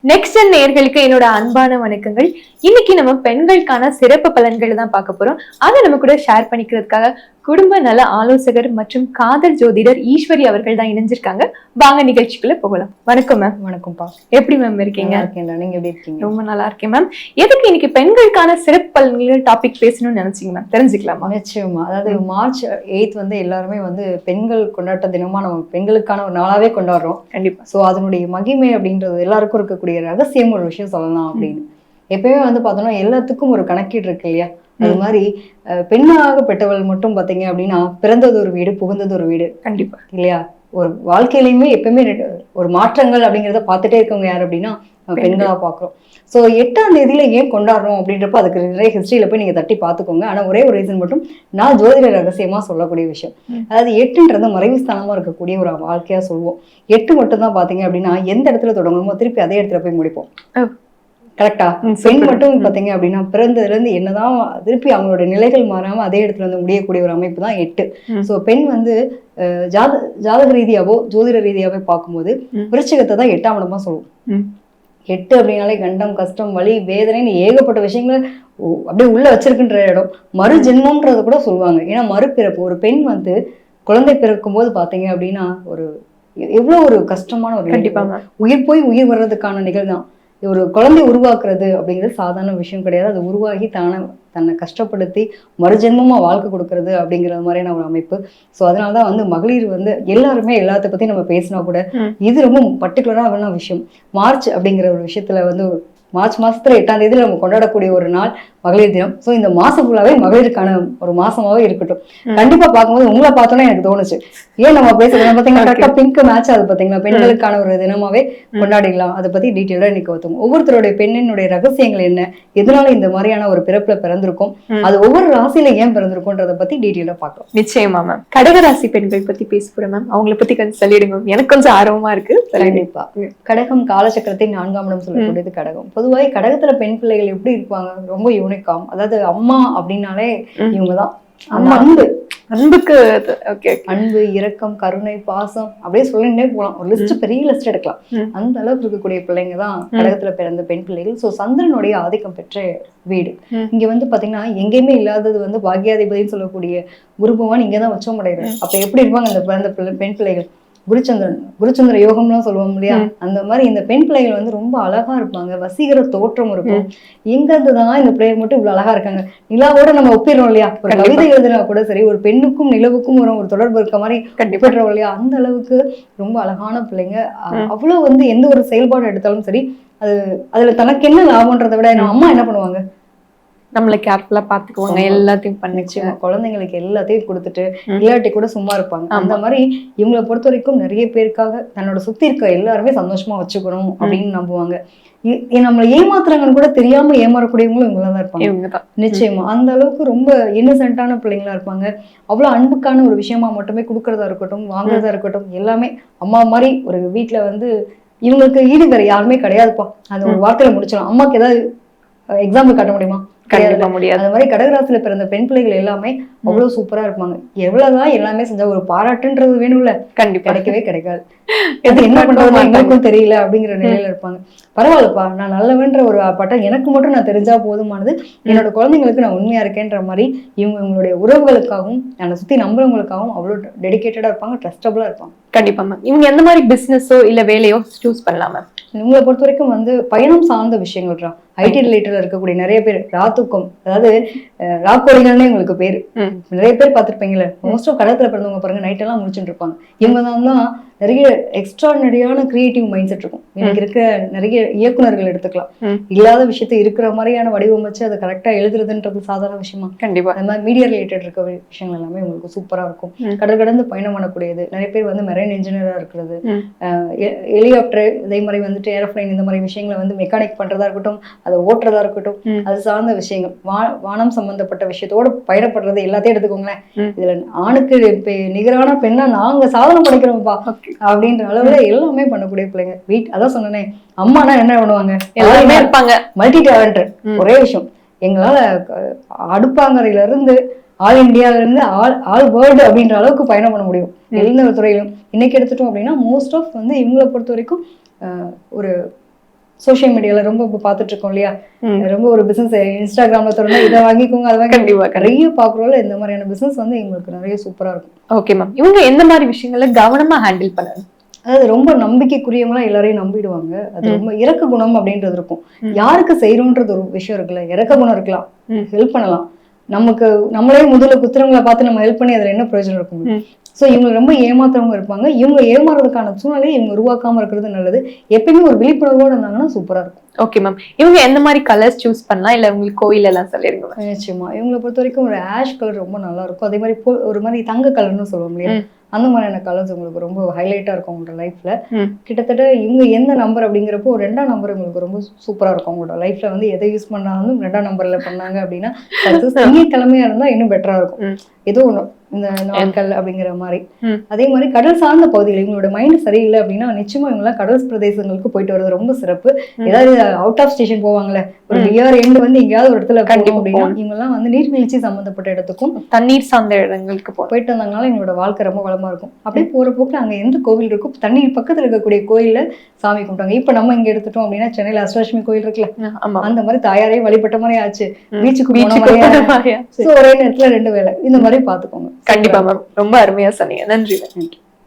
Next நேயர்களுக்கு என்னோட அன்பான வணக்கங்கள். இன்னைக்கு நம்ம பெண்களுக்கான சிறப்பு பலன்கள் தான் பார்க்க போறோம். அதை நம்ம கூட ஷேர் பண்ணிக்கிறதுக்காக குடும்ப நல ஆலோசகர் மற்றும் காதல் ஜோதிடர் ஈஸ்வரி அவர்கள் தான் இணைஞ்சிருக்காங்க. வாங்க நிகழ்ச்சிக்குள்ள போகலாம். வணக்கம் மேம். வணக்கம்ப்பா. எப்படி மேம் இருக்கீங்க? நீங்க எப்படி இருக்கீங்க? ரொம்ப நல்லா இருக்கேன் மேம். எதுக்கு இன்னைக்கு பெண்களுக்கான சிறப்பு பலன்கள் டாபிக் பேசணும்னு நினைச்சீங்க மேம்? தெரிஞ்சுக்கலாமா? நிச்சயமா. அதாவது மார்ச் 8 வந்து எல்லாருமே வந்து பெண்கள் கொண்டாட்ட தினமா நம்ம பெண்களுக்கான ஒரு நாளாவே கொண்டாடுறோம். கண்டிப்பா. சோ அதனுடைய மகிமை அப்படின்றது எல்லாருக்கும் இருக்கக்கூடிய ரகசியம் ஒரு விஷயம் சொல்லலாம் அப்படின்னு. எப்பயுமே வந்து பார்த்தோம்னா எல்லாத்துக்கும் ஒரு கணக்கீடு இருக்கு இல்லையா? அது மாதிரி பெண்ணாக பெற்றவள் மட்டும் பாத்தீங்க அப்படின்னா பிறந்தது ஒரு வீடு, புகுந்தது ஒரு வீடு. கண்டிப்பா இல்லையா? ஒரு வாழ்க்கையிலுமே எப்பயுமே ஒரு மாற்றங்கள் அப்படிங்கிறத பார்த்துட்டே இருக்கவங்க யார் அப்படின்னா பெண்களா பாக்குறோம். ஸோ 8ஆம் தேதியில ஏன் கொண்டாடுறோம் அப்படின்றப்ப அதுக்கு நிறைய ஹிஸ்டரியில போய் நீங்க தட்டி பார்த்துக்கோங்க. ஆனா ஒரே ஒரு ரீசன் மட்டும் நான் ஜோதிட ரகசியமா சொல்லக்கூடிய விஷயம். அதாவது 8ன்றது மறைவு ஸ்தானமா இருக்கக்கூடிய ஒரு வாழ்க்கையா சொல்லுவோம். 8 மட்டும் தான் பாத்தீங்க அப்படின்னா எந்த இடத்துல தொடங்கணுமோ திருப்பி அதே இடத்துல போய் முடிப்போம். கரெக்டா? பெண் மட்டும் பாத்தீங்க அப்படின்னா பிறந்ததுல இருந்து என்னதான் திருப்பி அவங்களோட நிலைகள் மாறாம அதே இடத்துல வந்து முடியக்கூடிய ஒரு அமைப்பு தான் 8. சோ பெண் வந்து ஜாதக ரீதியாவோ ஜோதிட ரீதியாவே பார்க்கும்போது விருச்சிகத்தை தான் 8ஆம் இடமா சொல்லுவோம். 8 அப்படின்னாலே கண்டம், கஷ்டம், வலி, வேதனைன்னு ஏகப்பட்ட விஷயங்களை அப்படியே உள்ள வச்சிருக்குன்ற இடம். மறு ஜென்மம்ன்றத கூட சொல்லுவாங்க. ஏன்னா மறுபிறப்பு ஒரு பெண் வந்து குழந்தை பிறக்கும் போது பாத்தீங்க அப்படின்னா ஒரு எவ்வளவு ஒரு கஷ்டமான ஒரு கண்டிப்பா உயிர் போய் உயிர் வர்றதுக்கான நிகழ்தான். ஒரு குழந்தை உருவாக்குறது அப்படிங்கிறது சாதாரண விஷயம் கிடையாது. அது உருவாகி தன்னை கஷ்டப்படுத்தி மறுஜென்மமா வாழ்க்கை கொடுக்கறது அப்படிங்கிற மாதிரியான ஒரு அமைப்பு. ஸோ அதனாலதான் வந்து மகளிர் வந்து எல்லாருமே எல்லாத்த பத்தி நம்ம பேசினா கூட இது ரொம்ப பர்டிகுலரான விஷயம். மார்ச் அப்படிங்கிற ஒரு விஷயத்துல வந்து மார்ச் மாசத்துல 8ஆம் தேதியில நம்ம கொண்டாடக்கூடிய ஒரு நாள் மகளிர் தினம். ஸோ இந்த மாசம் ஃபுல்லாவே மகளிருக்கான ஒரு மாசமாவே இருக்கட்டும். கண்டிப்பா பார்க்கும்போது உங்களை பார்த்தோன்னா எனக்கு தோணுச்சு, ஏன் நம்ம பேசுறோம் பாத்தீங்கன்னா கரெக்டா பிங்க் மேட்ச் அது பாத்தீங்கன்னா பெண்களுக்கான ஒரு தினமாவே கொண்டாடிடலாம். அதை பத்தி டீட்டெயிலா இன்னைக்கு ஒத்துவோம். ஒவ்வொருத்தருடைய பெண்ணினுடைய ரகசியங்கள் என்ன, எதனால இந்த மாதிரியான ஒரு பிறப்புல பிறந்திருக்கும், அது ஒவ்வொரு ராசியில ஏன் பிறந்திருக்கும்ன்றத பத்தி டீட்டெயிலா பார்க்கலாம். நிச்சயமா மேம். கடகராசி பெண்கள் பத்தி பேச போறேன் மேம். அவங்களை பத்தி கொஞ்சம் சொல்லிடுங்க. எனக்கு கொஞ்சம் ஆர்வமா இருக்கு. கண்டிப்பா. கடகம் காலச்சக்கரத்தின் 4ஆம் இடம் சொல்லக்கூடியது கடகம். பொதுவாக கடகத்துல பெண் பிள்ளைகள் எப்படி இருப்பாங்க, ரொம்ப யூனிக்காம். அதாவது அம்மா அப்படின்னாலே இவங்கதான். அன்புக்கு அன்பு, இரக்கம், கருணை, பாசம் அப்படியே சொல்லிட்டே போகலாம். ஒரு லிஸ்ட், பெரிய லிஸ்ட் எடுக்கலாம். அந்த அளவுக்கு இருக்கக்கூடிய பிள்ளைங்க தான் கடகத்துல பிறந்த பெண் பிள்ளைகள். சோ சந்திரனுடைய ஆதிக்கம் பெற்ற வீடு. இங்க வந்து பாத்தீங்கன்னா எங்கேயுமே இல்லாதது வந்து பாக்யாதிபதினு சொல்லக்கூடிய குரு பகவான் இங்கதான் உச்சம் அடைகிறார். அப்ப எப்படி இருப்பாங்க அந்த பிறந்த பெண் பிள்ளைகள்? குருச்சந்திர யோகம்லாம் சொல்லுவோம் இல்லையா? அந்த மாதிரி இந்த பெண் பிள்ளைகள் வந்து ரொம்ப அழகா இருப்பாங்க. வசீகர தோற்றம் இருக்கும். எங்க இருந்துதான் இந்த பிள்ளைகள் மட்டும் இவ்வளவு அழகா இருக்காங்க? நிலாவோட நம்ம ஒப்பிடுறோம் இல்லையா? ஒரு கவிதை எழுதுனா கூட சரி, ஒரு பெண்ணுக்கும் நிலவுக்கும் ஒரு தொடர்பு இருக்க மாதிரி ஒப்பிடுறோம் இல்லையா? அந்த அளவுக்கு ரொம்ப அழகான பிள்ளைங்க. அவ்வளவு வந்து எந்த ஒரு செயல்பாடு எடுத்தாலும் சரி, அதுல தனக்கு என்ன லாபம்ன்றதை விட அம்மா என்ன பண்ணுவாங்க, நம்மள கேர்ஃபுல்லா பாத்துக்குவாங்க. எல்லாத்தையும் பண்ணிச்சு குழந்தைங்களுக்கு எல்லாத்தையும் கொடுத்துட்டு இல்லாட்டி கூட சும்மா இருப்பாங்க. அந்த மாதிரி இவங்களை பொறுத்த வரைக்கும் நிறைய பேருக்காக தன்னோட சுத்தி இருக்க எல்லாருமே சந்தோஷமா வச்சுக்கணும் அப்படின்னு நம்புவாங்க. நம்மளை ஏமாத்துறாங்கன்னு கூட தெரியாம ஏமாறக்கூடியவங்களும் இவங்களாதான் இருப்பாங்க. நிச்சயமா அந்த அளவுக்கு ரொம்ப இன்னசென்ட்டான பிள்ளைங்களா இருப்பாங்க. அவ்வளவு அன்புக்கான ஒரு விஷயமா மட்டுமே கொடுக்கறதா இருக்கட்டும், வாங்குறதா இருக்கட்டும், எல்லாமே அம்மா மாதிரி ஒரு வீட்டுல வந்து இவங்களுக்கு ஈடு வேற யாருமே கிடையாதுப்பா. அந்த ஒரு வார்த்தையில முடிச்சிடலாம். அம்மாக்கு ஏதாவது எக்ஸாம்பிள் காட்ட முடியுமா? முடியாது. அந்த மாதிரி கடகராசியில பிறந்த பெண் பிள்ளைகள் எல்லாமே அவ்வளவு சூப்பரா இருப்பாங்க. எவ்வளவுதான் எல்லாமே செஞ்சா ஒரு பாராட்டுன்றது வேணும்ல, கண்டிப்பா கிடைக்கவே கிடைக்காது. அது என்ன பண்றதுன்னு எங்களுக்கும் தெரியல அப்படிங்கிற நிலையில இருப்பாங்க. பரவாயில்லப்பா, நான் நல்லவன்ற ஒரு பட்டம் எனக்கு மட்டும் நான் தெரிஞ்சா போதுமானது, என்னோட குழந்தைங்களுக்கு நான் உண்மையா இருக்கேன்ற மாதிரி இவங்களுடைய உறவுகளுக்காகவும் என்னை சுத்தி நம்புறவங்களுக்காகவும் அவ்வளவு டெடிகேட்டடா இருப்பாங்க, ட்ரஸ்டபிளா இருப்பாங்க. கண்டிப்பா மேம். இவங்க எந்த மாதிரி பிசினஸோ இல்ல வேலையோ சூஸ் பண்ணலாம் மேம்? உங்களை பொறுத்த வரைக்கும் வந்து பயணம் சார்ந்த விஷயங்கள் தான். ஐடி ரிலேட்டடா இருக்கக்கூடிய நிறைய பேர் ராத்துக்கம், அதாவது ராக்கோரிகள்னே உங்களுக்கு பேரு. நிறைய பேர் பார்த்திருப்பீங்களே, மோஸ்ட் ஆஃப் கடத்துல பிறந்தவங்க பாருங்க நைட் எல்லாம் முடிச்சுட்டு இருப்பாங்க. இவங்க தான் நிறைய எக்ஸ்ட்ரானரியான கிரியேட்டிவ் மைண்ட் செட் இருக்கும். எனக்கு இருக்க நிறைய இயக்குநர்கள் எடுத்துக்கலாம், இல்லாத விஷயத்த இருக்கிற மாதிரியான வடிவமைச்சு அதை கரெக்டா எழுதுறதுன்றது சாதாரண விஷயமா? கண்டிப்பா. அந்த மாதிரி மீடியா ரிலேட்டட் இருக்க விஷயங்கள் எல்லாமே உங்களுக்கு சூப்பரா இருக்கும். கடந்து பயணம் பண்ணக்கூடியது. நிறைய பேர் வந்து மெரைன் இன்ஜினியரா இருக்கிறது, ஹெலிகாப்டர் இதே மாதிரி வந்துட்டு ஏரோப்ளைன் இந்த மாதிரி விஷயங்களை வந்து மெக்கானிக் பண்றதா இருக்கட்டும், அதை ஓட்டுறதா இருக்கட்டும், அது சார்ந்த விஷயங்கள், வானம் சம்பந்தப்பட்ட விஷயத்தோட பயணப்படுறது எல்லாத்தையும் எடுத்துக்கோங்களேன். இதுல ஆணுக்கு நிகரான பெண்ணா நாங்க சாதனை படைக்கிறோம்ப்பா அப்படின்ற அளவுல எல்லாமே பண்ணக்கூடிய பிள்ளைங்க. அதான் சொன்னேனே, அம்மானா என்ன பண்ணுவாங்க, எல்லாருமே இருப்பாங்க மல்டி டேலண்டட். ஒரே விஷயம், எங்களால அடுப்பாங்கரையில இருந்து ஆல் இண்டியால இருந்து ஆல் வேர்ல்டு அப்படின்ற அளவுக்கு பயணம் பண்ண முடியும் எல்லா துறையிலும். இன்னைக்கு எடுத்துட்டோம் அப்படின்னா மோஸ்ட் ஆஃப் வந்து இவங்களை பொறுத்த வரைக்கும் ஒரு சோஷியல் மீடியால ரொம்ப இப்ப பாத்துட்டு இருக்கோம் இல்லையா, ரொம்ப ஒரு பிசினஸ் இன்ஸ்டாகிராம்ல திறந்தா இதை வாங்கிக்கோங்க அதை வாங்கி கண்டிப்பா நிறைய பாக்குறோம்ல. இந்த மாதிரியான பிசினஸ் வந்து எங்களுக்கு நிறைய சூப்பரா இருக்கும். Okay ma'am. இவங்க எந்த மாதிரி விஷயங்களை கவனமா ஹேண்டில் பண்ணணும்? அதாவது ரொம்ப நம்பிக்கைக்குரியவங்களா எல்லாரையும் நம்பிடுவாங்க. அது ரொம்ப இறக்க குணம் அப்படின்றது இருக்கும். யாருக்கு செய்யறோன்றது ஒரு விஷயம் இருக்குல்ல, இறக்க குணம் இருக்கலாம், ஹெல்ப் பண்ணலாம். நமக்கு நம்மளே முதல்ல குத்துறவங்களை பார்த்து நம்ம ஹெல்ப் பண்ணி அதுல என்ன பிரயோஜனம் இருக்கும்? சோ இவங்க ரொம்ப ஏமாத்துறவங்க இருப்பாங்க. இவங்க ஏமாறதுக்கான சூழ்நிலையை இவங்க உருவாக்காம இருக்கிறது நல்லது. எப்பயுமே ஒரு விழிப்புணர்வோட இருந்தாங்கன்னா சூப்பரா இருக்கும். Okay ma'am. இவங்க எந்த மாதிரி கலர்ஸ் சூஸ் பண்ணலாம், இல்ல உங்களுக்கு கோயில் எல்லாம் சொல்லிருங்க? நிச்சயமா இவங்களை பொறுத்த வரைக்கும் ஒரு ஆஷ் கலர் ரொம்ப நல்லா இருக்கும். அதே மாதிரி ஒரு மாதிரி தங்க கலர்னு சொல்லுவோம் இல்லையா, அந்த மாதிரியான கலர்ஸ் உங்களுக்கு ரொம்ப ஹைலைட்டா இருக்கும் உங்களோட லைஃப்ல. கிட்டத்தட்ட இவங்க எந்த நம்பர் அப்படிங்கிறப்போ 2ஆம் நம்பர் உங்களுக்கு ரொம்ப சூப்பரா இருக்கும். உங்களோட லைஃப்ல வந்து எதை யூஸ் பண்ணாலும் 2ஆம் நம்பர்ல பண்ணாங்க அப்படின்னா திங்கட்கிழமையா இருந்தா இன்னும் பெட்டரா இருக்கும். ஏதோ ஒண்ணு இந்த நாட்கள் அப்படிங்கிற மாதிரி. அதே மாதிரி கடல் சார்ந்த பகுதிகள் இவங்களோட மைண்ட் சரியில்லை அப்படின்னா நிச்சயமா இவங்க கடல் பிரதேசங்களுக்கு போயிட்டு வர்றது ரொம்ப சிறப்பு. ஏதாவது அவுட் ஆஃப் ஸ்டேஷன் போவாங்கல்ல, ஒரு இயர் எண்ட் வந்து எங்கேயாவது ஒரு இடத்துல கண்டிப்பா அப்படின்னா இவங்க எல்லாம் வந்து நீர்வீழ்ச்சி சம்பந்தப்பட்ட இடத்துக்கும் தண்ணீர் சார்ந்த இடங்களுக்கு போயிட்டு வந்தாங்கனால எங்களோட வாழ்க்கை ரொம்ப வளமா இருக்கும். அப்படியே போற போக்குல அங்க எந்த கோவில் இருக்கும், தண்ணீர் பக்கத்துல இருக்கக்கூடிய கோயில்ல சாமி கும்பிட்டாங்க. இப்ப நம்ம இங்க எடுத்துட்டோம் அப்படின்னா சென்னையில அஷ்டலட்சுமி கோயில் இருக்குல்ல, அந்த மாதிரி தாயாரையும் வழிபட்ட மாதிரி ஆச்சு, பீச்சுக்கு போன மாதிரி. ஒரே நேரத்துல 2 வேலை இந்த மாதிரி பாத்துக்கோங்க. கண்டிப்பா மேம். ரொம்ப அருமையா சொன்னீங்க. நன்றி.